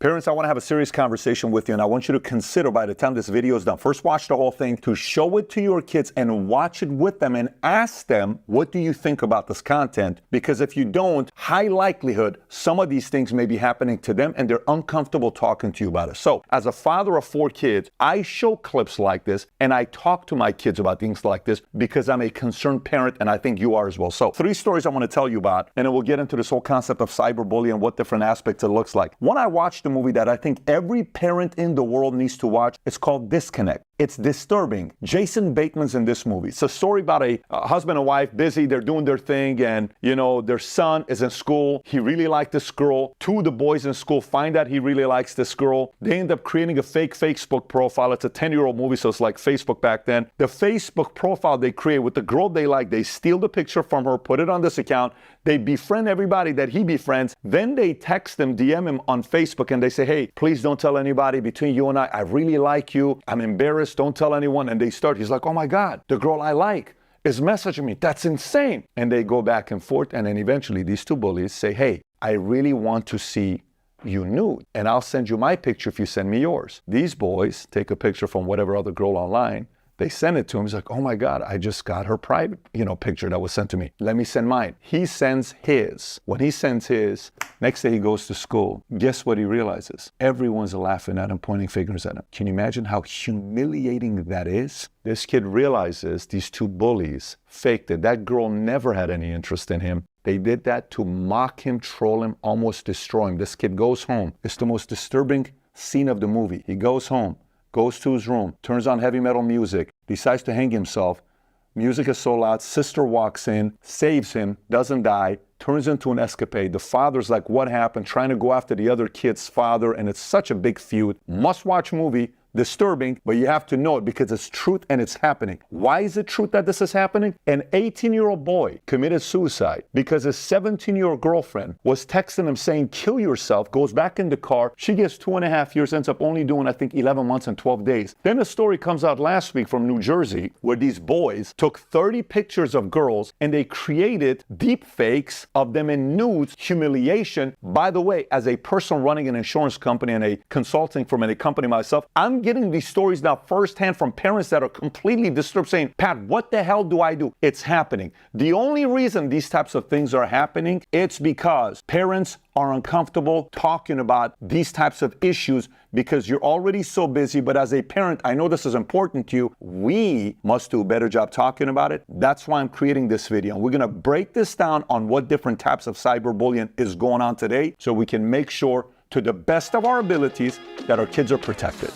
Parents, I want to have a serious conversation with you, and I want you to consider by the time this video is done, first watch the whole thing, to show it to your kids and watch it with them and ask them, what do you think about this content? Because if you don't, high likelihood some of these things may be happening to them and they're uncomfortable talking to you about it. So as a father of 4 kids, I show clips like this and I talk to my kids about things like this because I'm a concerned parent, and I think you are as well. So 3 stories I want to tell you about, and then we'll get into this whole concept of cyberbullying and what different aspects it looks like. One, I watched a movie that I think every parent in the world needs to watch. It's called Disconnect. It's disturbing. Jason Bateman's in this movie. It's a story about a husband and wife, busy, they're doing their thing, and their son is in school. He really liked this girl. 2 of the boys in school find out he really likes this girl. They end up creating a fake Facebook profile. It's a 10-year-old movie, so it's like Facebook back then. The Facebook profile they create with the girl they like, they steal the picture from her, put it on this account. They befriend everybody that he befriends. Then they text him, DM him on Facebook, and they say, hey, please don't tell anybody. Between you and I really like you. I'm embarrassed. Don't tell anyone. And he's like, oh my God, the girl I like is messaging me. That's insane. And they go back and forth. And then eventually these 2 bullies say, hey, I really want to see you nude, and I'll send you my picture if you send me yours. These boys take a picture from whatever other girl online. They send it to him. He's like, oh my God, I just got her private, picture that was sent to me. Let me send mine. He sends his. When he sends his, next day he goes to school. Guess what he realizes? Everyone's laughing at him, pointing fingers at him. Can you imagine how humiliating that is? This kid realizes these 2 bullies faked it. That girl never had any interest in him. They did that to mock him, troll him, almost destroy him. This kid goes home. It's the most disturbing scene of the movie. He goes home, goes to his room, turns on heavy metal music, decides to hang himself. Music is so loud, sister walks in, saves him, doesn't die, turns into an escapade. The father's like, what happened? Trying to go after the other kid's father, and it's such a big feud. Must-watch movie. Disturbing, but you have to know it because it's truth and it's happening. Why is it truth that this is happening? An 18-year-old boy committed suicide because his 17-year-old girlfriend was texting him saying, kill yourself, goes back in the car. She gets 2.5 years, ends up only doing, I think, 11 months and 12 days. Then a story comes out last week from New Jersey where these boys took 30 pictures of girls and they created deep fakes of them in nudes, humiliation. By the way, as a person running an insurance company and a consulting firm and a company myself, I'm getting these stories now firsthand from parents that are completely disturbed saying, Pat, what the hell do I do? It's happening. The only reason these types of things are happening, it's because parents are uncomfortable talking about these types of issues because you're already so busy. But as a parent, I know this is important to you. We must do a better job talking about it. That's why I'm creating this video. And we're going to break this down on what different types of cyberbullying is going on today so we can make sure to the best of our abilities that our kids are protected.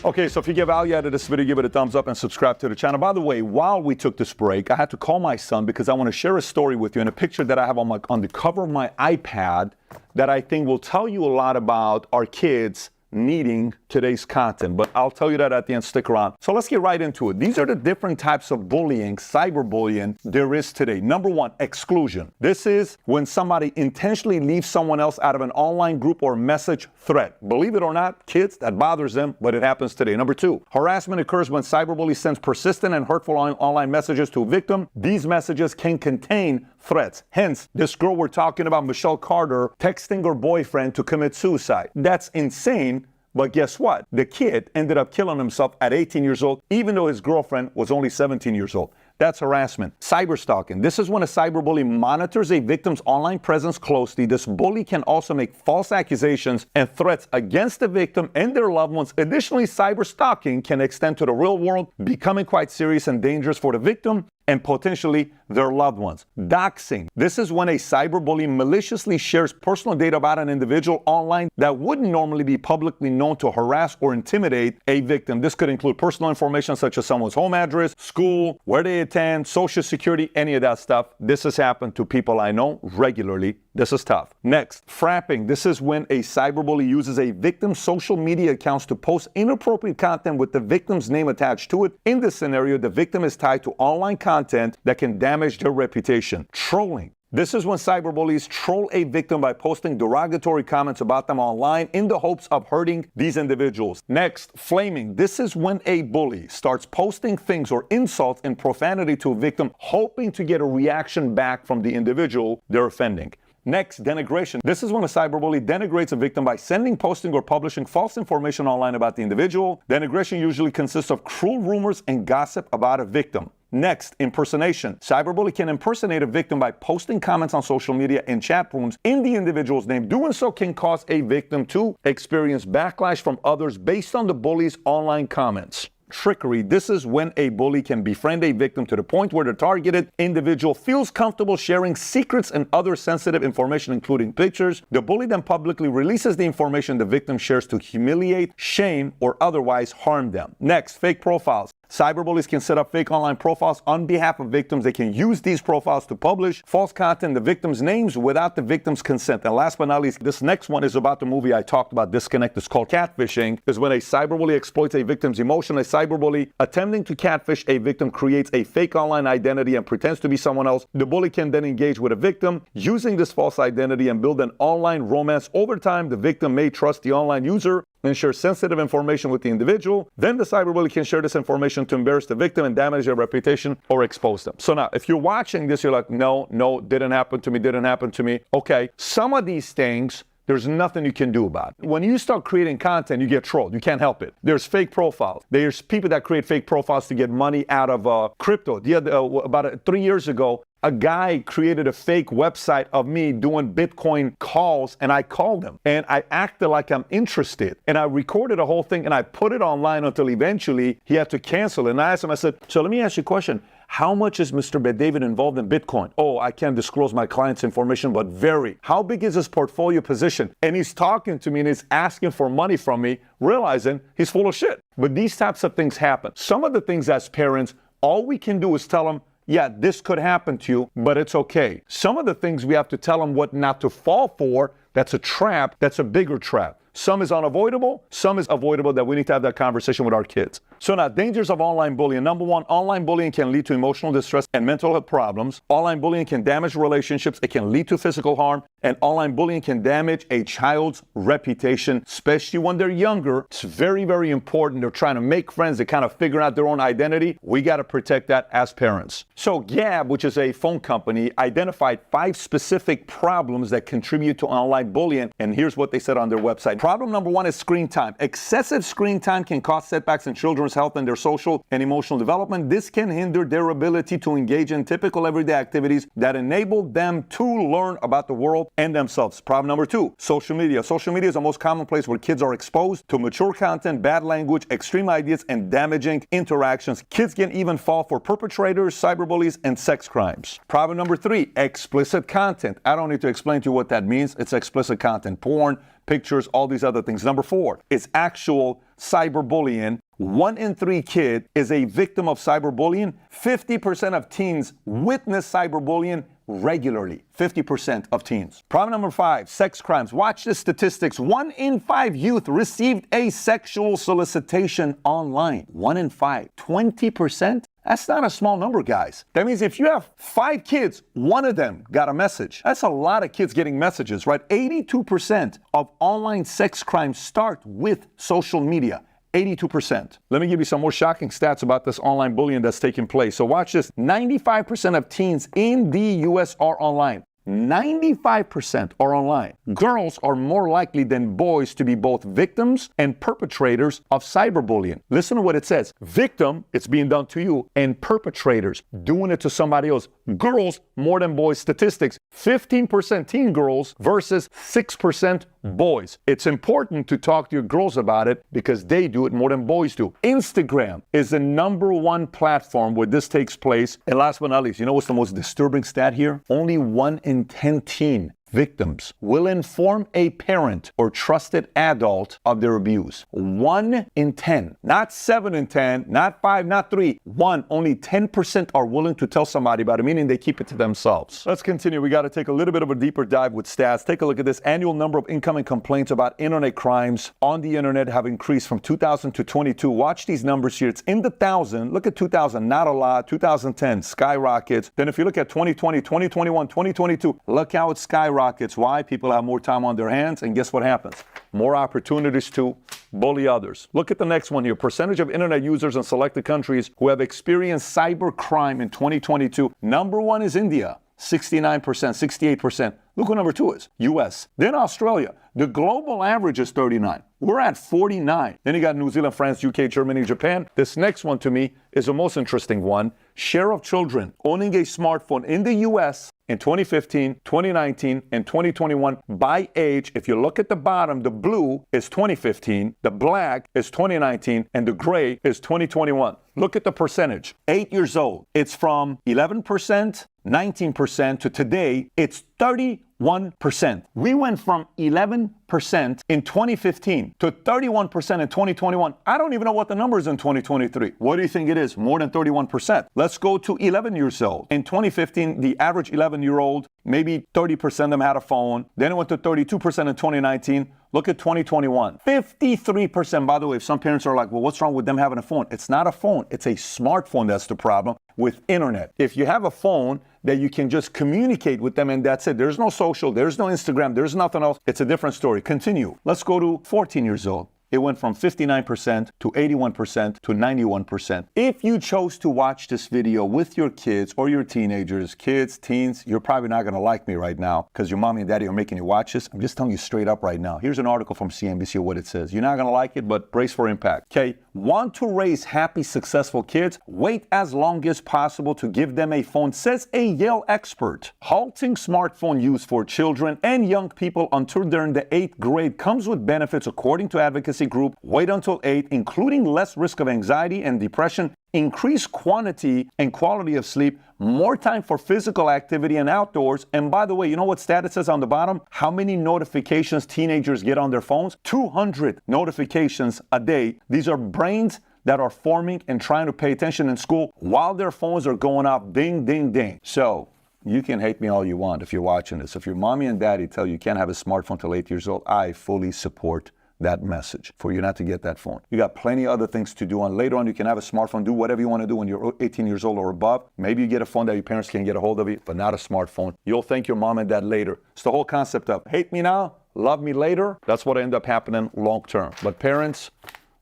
Okay, so if you get value out of this video, give it a thumbs up and subscribe to the channel. By the way, while we took this break, I had to call my son because I want to share a story with you and a picture that I have on the cover of my iPad that I think will tell you a lot about our kids needing today's content. But I'll tell you that at the end. Stick around. So let's get right into it. These are the different types of bullying, cyberbullying there is today. Number 1, exclusion. This is when somebody intentionally leaves someone else out of an online group or message thread. Believe it or not, kids, that bothers them, but it happens today. Number 2, harassment occurs when cyberbully sends persistent and hurtful online messages to a victim. These messages can contain threats. Hence, this girl we're talking about, Michelle Carter, texting her boyfriend to commit suicide. That's insane. But guess what? The kid ended up killing himself at 18 years old, even though his girlfriend was only 17 years old. That's harassment. Cyberstalking. This is when a cyberbully monitors a victim's online presence closely. This bully can also make false accusations and threats against the victim and their loved ones. Additionally, cyberstalking can extend to the real world, becoming quite serious and dangerous for the victim and potentially their loved ones. Doxing. This is when a cyberbully maliciously shares personal data about an individual online that wouldn't normally be publicly known to harass or intimidate a victim. This could include personal information such as someone's home address, school, where they attend, social security, any of that stuff. This has happened to people I know regularly. This is tough. Next, frapping. This is when a cyberbully uses a victim's social media accounts to post inappropriate content with the victim's name attached to it. In this scenario, the victim is tied to online content that can damage their reputation. Trolling. This is when cyberbullies troll a victim by posting derogatory comments about them online in the hopes of hurting these individuals. Next, flaming. This is when a bully starts posting things or insults and profanity to a victim, hoping to get a reaction back from the individual they're offending. Next, denigration. This is when a cyberbully denigrates a victim by sending, posting, or publishing false information online about the individual. Denigration usually consists of cruel rumors and gossip about a victim. Next, impersonation. Cyberbully can impersonate a victim by posting comments on social media and chat rooms in the individual's name. Doing so can cause a victim to experience backlash from others based on the bully's online comments. Trickery. This is when a bully can befriend a victim to the point where the targeted individual feels comfortable sharing secrets and other sensitive information, including pictures. The bully then publicly releases the information the victim shares to humiliate, shame, or otherwise harm them. Next, fake profiles. Cyberbullies can set up fake online profiles on behalf of victims. They can use these profiles to publish false content in the victims' names without the victim's consent. And last but not least, this next one is about the movie I talked about, Disconnect. It's called catfishing. Is when a cyberbully exploits a victim's emotion. A cyberbully attempting to catfish a victim creates a fake online identity and pretends to be someone else. The bully can then engage with a victim using this false identity and build an online romance. Over time, the victim may trust the online user and share sensitive information with the individual. Then the cyberbully can share this information to embarrass the victim and damage their reputation or expose them. So now, if you're watching this, you're like, no, didn't happen to me. Okay, some of these things, there's nothing you can do about it. When you start creating content, you get trolled. You can't help it. There's fake profiles. There's people that create fake profiles to get money out of crypto. About 3 years ago, a guy created a fake website of me doing Bitcoin calls, and I called him. And I acted like I'm interested. And I recorded the whole thing, and I put it online until eventually he had to cancel it. And I asked him, I said, so let me ask you a question. How much is Mr. David involved in Bitcoin? Oh, I can't disclose my client's information, but very. How big is his portfolio position? And he's talking to me and he's asking for money from me, realizing he's full of shit. But these types of things happen. Some of the things as parents, all we can do is tell them, yeah, this could happen to you, but it's okay. Some of the things we have to tell them what not to fall for. That's a trap. That's a bigger trap. Some is unavoidable. Some is avoidable that we need to have that conversation with our kids. So now, dangers of online bullying. Number one, online bullying can lead to emotional distress and mental health problems. Online bullying can damage relationships. It can lead to physical harm. And online bullying can damage a child's reputation, especially when they're younger. It's very, very important. They're trying to make friends. They kind of figure out their own identity. We got to protect that as parents. So Gab, which is a phone company, identified 5 specific problems that contribute to online bullying. And here's what they said on their website. Problem number 1 is screen time. Excessive screen time can cause setbacks in children's health and their social and emotional development. This can hinder their ability to engage in typical everyday activities that enable them to learn about the world and themselves. Problem number 2, social media. Social media is the most common place where kids are exposed to mature content, bad language, extreme ideas, and damaging interactions. Kids can even fall for perpetrators, cyberbullies, and sex crimes. Problem number 3, explicit content. I don't need to explain to you what that means. It's explicit content, porn, pictures, all these other things. Number 4 is actual cyberbullying. 1 in 3 kids is a victim of cyberbullying. 50% of teens witness cyberbullying regularly. 50% of teens. Problem number 5, sex crimes. Watch the statistics. 1 in 5 youth received a sexual solicitation online. 1 in 5. 20%? That's not a small number, guys. That means if you have 5 kids, 1 of them got a message. That's a lot of kids getting messages, right? 82% of online sex crimes start with social media. 82%. Let me give you some more shocking stats about this online bullying that's taking place. So watch this. 95% of teens in the U.S. are online. 95% are online. Girls are more likely than boys to be both victims and perpetrators of cyberbullying. Listen to what it says. Victim, it's being done to you, and perpetrators, doing it to somebody else. Girls more than boys. Statistics, 15% teen girls versus 6% boys. It's important to talk to your girls about it because they do it more than boys do. Instagram is the #1 platform where this takes place. And last but not least, you know what's the most disturbing stat here? Only 1 in 10 teen victims will inform a parent or trusted adult of their abuse. 1 in 10, not 7 in 10, not 5, not 3, 1. Only 10% are willing to tell somebody about it, meaning they keep it to themselves. Let's continue. We got to take a little bit of a deeper dive with stats. Take a look at this. Annual number of incoming complaints about internet crimes on the internet have increased from 2000 to 22. Watch these numbers here. It's in the thousand. Look at 2000, not a lot. 2010 skyrockets. Then if you look at 2020, 2021, 2022, look how it skyrockets. Why? People have more time on their hands, and guess what happens? More opportunities to bully others. Look at the next one here. Percentage of internet users in selected countries who have experienced cyber crime in 2022. Number 1 is India, 69%, 68%. Look what number 2 is, US. Then Australia. The global average is 39. We're at 49. Then you got New Zealand, France, UK, Germany, Japan. This next one to me is the most interesting one. Share of children owning a smartphone in the US in 2015, 2019, and 2021 by age. If you look at the bottom, the blue is 2015, the black is 2019, and the gray is 2021. Look at the percentage. 8 years old. It's from 11%, 19% to today, it's 31%. We went from 11% in 2015 to 31% in 2021. I don't even know what the number is in 2023. What do you think it is? More than 31%. Let's go to 11 years old. In 2015, the average 11-year-old, maybe 30% of them had a phone. Then it went to 32% in 2019. Look at 2021, 53%. By the way, if some parents are like, well, what's wrong with them having a phone? It's not a phone. It's a smartphone that's the problem with internet. If you have a phone that you can just communicate with them and that's it. There's no social, there's no Instagram, there's nothing else. It's a different story. Continue. Let's go to 14 years old. It went from 59% to 81% to 91%. If you chose to watch this video with your kids or your teenagers, kids, teens, you're probably not going to like me right now because your mommy and daddy are making you watch this. I'm just telling you straight up right now. Here's an article from CNBC of what it says. You're not going to like it, but brace for impact. Okay, want to raise happy, successful kids? Wait as long as possible to give them a phone, says a Yale expert. Halting smartphone use for children and young people until they're in the 8th grade comes with benefits according to advocacy group. Wait until 8, including less risk of anxiety and depression, increased quantity and quality of sleep, more time for physical activity and outdoors. And by the way, you know what stat it says on the bottom? How many notifications teenagers get on their phones? 200 notifications a day. These are brains that are forming and trying to pay attention in school while their phones are going off ding, ding, ding. So you can hate me all you want if you're watching this. If your mommy and daddy tell you can't have a smartphone till 8 years old, I fully support that message for you not to get that phone. You got plenty of other things to do, and later on you can have a smartphone, do whatever you want to do when you're 18 years old or above. Maybe you get a phone that your parents can get a hold of you, but not a smartphone. You'll thank your mom and dad later. It's the whole concept of hate me now, love me later. That's what end up happening long term. But parents,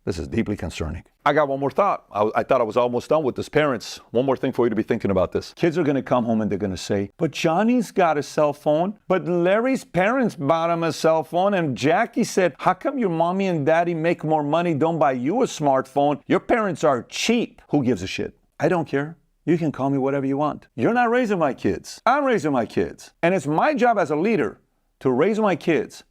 this is deeply concerning. I got one more thought. I thought I was almost done with this. Parents, one more thing for you to be thinking about this. Kids are going to come home and they're going to say, but Johnny's got a cell phone, but Larry's parents bought him a cell phone, and Jackie said, how come your mommy and daddy make more money, don't buy you a smartphone? Your parents are cheap. Who gives a shit? I don't care. You can call me whatever you want. You're not raising my kids. I'm raising my kids. And it's my job as a leader to raise my kids,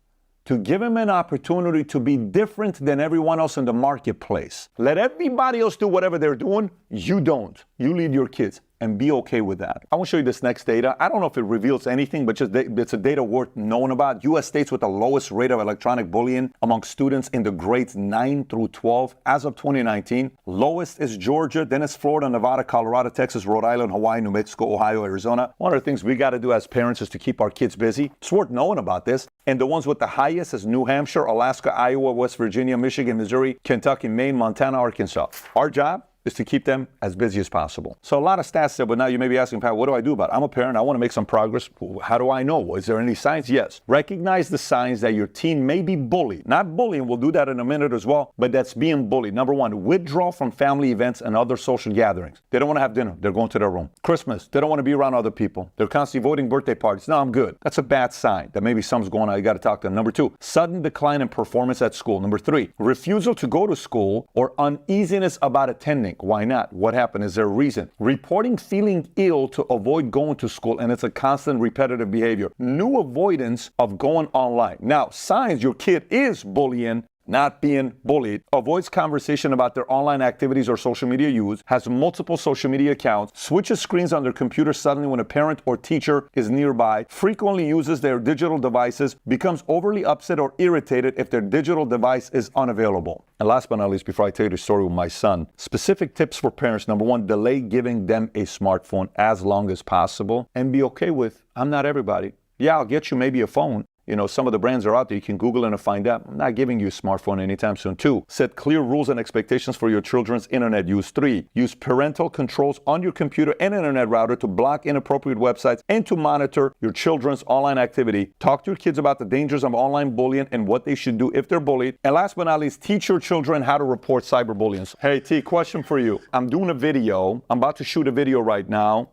to give them an opportunity to be different than everyone else in the marketplace. Let everybody else do whatever they're doing. You don't. You lead your kids and be okay with that. I want to show you this next data. I don't know if it reveals anything, but just it's a data worth knowing about. U.S. states with the lowest rate of electronic bullying among students in the grades 9 through 12 as of 2019. Lowest is Georgia, then it's Florida, Nevada, Colorado, Texas, Rhode Island, Hawaii, New Mexico, Ohio, Arizona. One of the things we got to do as parents is to keep our kids busy. It's worth knowing about this. And the ones with the highest is New Hampshire, Alaska, Iowa, West Virginia, Michigan, Missouri, Kentucky, Maine, Montana, Arkansas. Our job is to keep them as busy as possible. So a lot of stats there, but now you may be asking, Pat, what do I do about it? I'm a parent. I want to make some progress. How do I know? Is there any signs? Yes. Recognize the signs that your teen may be bullied. Not bullying. We'll do that in a minute as well, but that's being bullied. Number one, withdraw from family events and other social gatherings. They don't want to have dinner. They're going to their room. Christmas. They don't want to be around other people. They're constantly avoiding birthday parties. No, I'm good. That's a bad sign that maybe something's going on. You got to talk to them. Number two, sudden decline in performance at school. Number three, refusal to go to school or uneasiness about attending. Why not? What happened? Is there a reason? Reporting feeling ill to avoid going to school, and it's a constant repetitive behavior. New avoidance of going online. Now, signs your kid is bullying. not being bullied, avoids conversation about their online activities or social media use, has multiple social media accounts, switches screens on their computer suddenly when a parent or teacher is nearby, frequently uses their digital devices, becomes overly upset or irritated if their digital device is unavailable. And last but not least, before I tell you the story with my son, specific tips for parents. Number one, delay giving them a smartphone as long as possible and be okay with, I'm not everybody. Yeah, I'll get you maybe a phone. You know, some of the brands are out there. You can Google it and find out. I'm not giving you a smartphone anytime soon. 2, set clear rules and expectations for your children's internet use. 3, use parental controls on your computer and internet router to block inappropriate websites and to monitor your children's online activity. Talk to your kids about the dangers of online bullying and what they should do if they're bullied. And last but not least, teach your children how to report cyberbullying. Hey, T, question for you. I'm doing a video. I'm about to shoot a video right now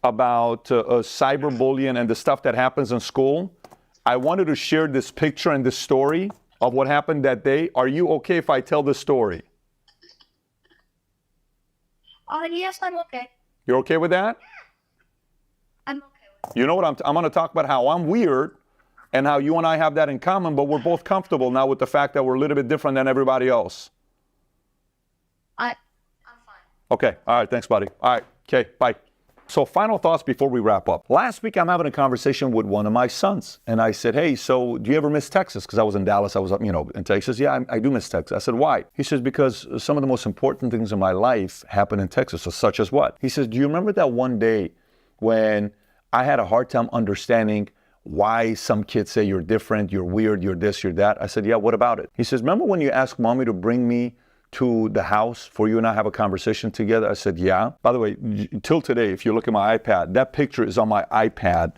about cyberbullying and the stuff that happens in school. I wanted to share this picture and this story of what happened that day. Are you okay if I tell the story? Yes, I'm okay. You're okay with that? I'm okay with You know what? I'm going to talk about how I'm weird and how you and I have that in common, but we're both comfortable now with the fact that we're a little bit different than everybody else. I'm fine. Okay. All right. Thanks, buddy. All right. Okay. Bye. So final thoughts before we wrap up. Last week, I'm having a conversation with one of my sons. And I said, hey, so do you ever miss Texas? Because I was in Dallas. I was up, in Texas. Yeah, I do miss Texas. I said, why? He says, because some of the most important things in my life happen in Texas. So such as what? He says, do you remember that one day when I had a hard time understanding why some kids say you're different, you're weird, you're this, you're that? I said, yeah, what about it? He says, remember when you asked mommy to bring me to the house for you and I have a conversation together? I said, yeah. By the way, till today, if you look at my iPad, that picture is on my iPad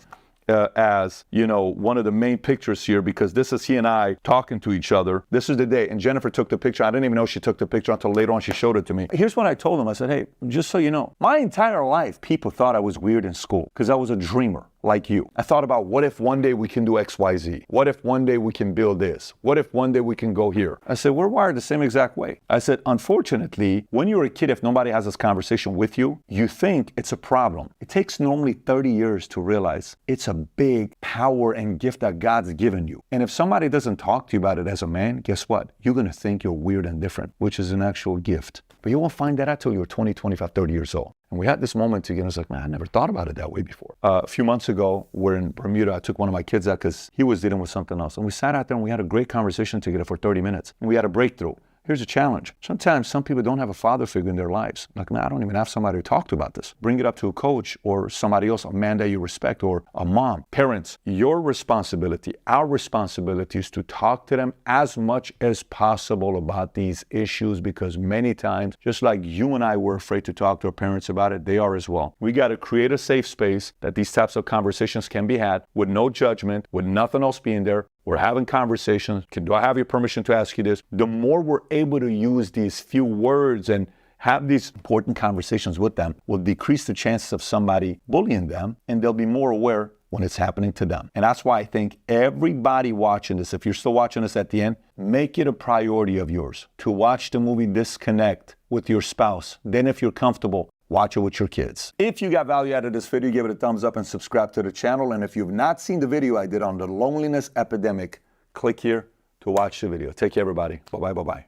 as, one of the main pictures here, because this is he and I talking to each other. This is the day. And Jennifer took the picture. I didn't even know she took the picture until later on she showed it to me. Here's what I told him. I said, hey, just so you know, my entire life, people thought I was weird in school because I was a dreamer like you. I thought about what if one day we can do X, Y, Z? What if one day we can build this? What if one day we can go here? I said, we're wired the same exact way. I said, unfortunately, when you're a kid, if nobody has this conversation with you, you think it's a problem. It takes normally 30 years to realize it's a big power and gift that God's given you. And if somebody doesn't talk to you about it as a man, guess what? You're going to think you're weird and different, which is an actual gift. But you won't find that out till you're 20, 25, 30 years old. And we had this moment together. I was like, man, I never thought about it that way before. A few months ago, we're in Bermuda. I took one of my kids out because he was dealing with something else. And we sat out there and we had a great conversation together for 30 minutes. And we had a breakthrough. Here's a challenge. Sometimes some people don't have a father figure in their lives. Like, man, I don't even have somebody to talk to about this. Bring it up to a coach or somebody else, a man that you respect, or a mom. Parents, your responsibility, our responsibility is to talk to them as much as possible about these issues, because many times, just like you and I were afraid to talk to our parents about it, they are as well. We got to create a safe space that these types of conversations can be had with no judgment, with nothing else being there. We're having conversations. Do I have your permission to ask you this? The more we're able to use these few words and have these important conversations with them will decrease the chances of somebody bullying them, and they'll be more aware when it's happening to them. And that's why I think everybody watching this, if you're still watching this at the end, make it a priority of yours to watch the movie Disconnect with your spouse. Then if you're comfortable, watch it with your kids. If you got value out of this video, give it a thumbs up and subscribe to the channel. And if you've not seen the video I did on the loneliness epidemic, click here to watch the video. Take care, everybody. Bye-bye, bye-bye.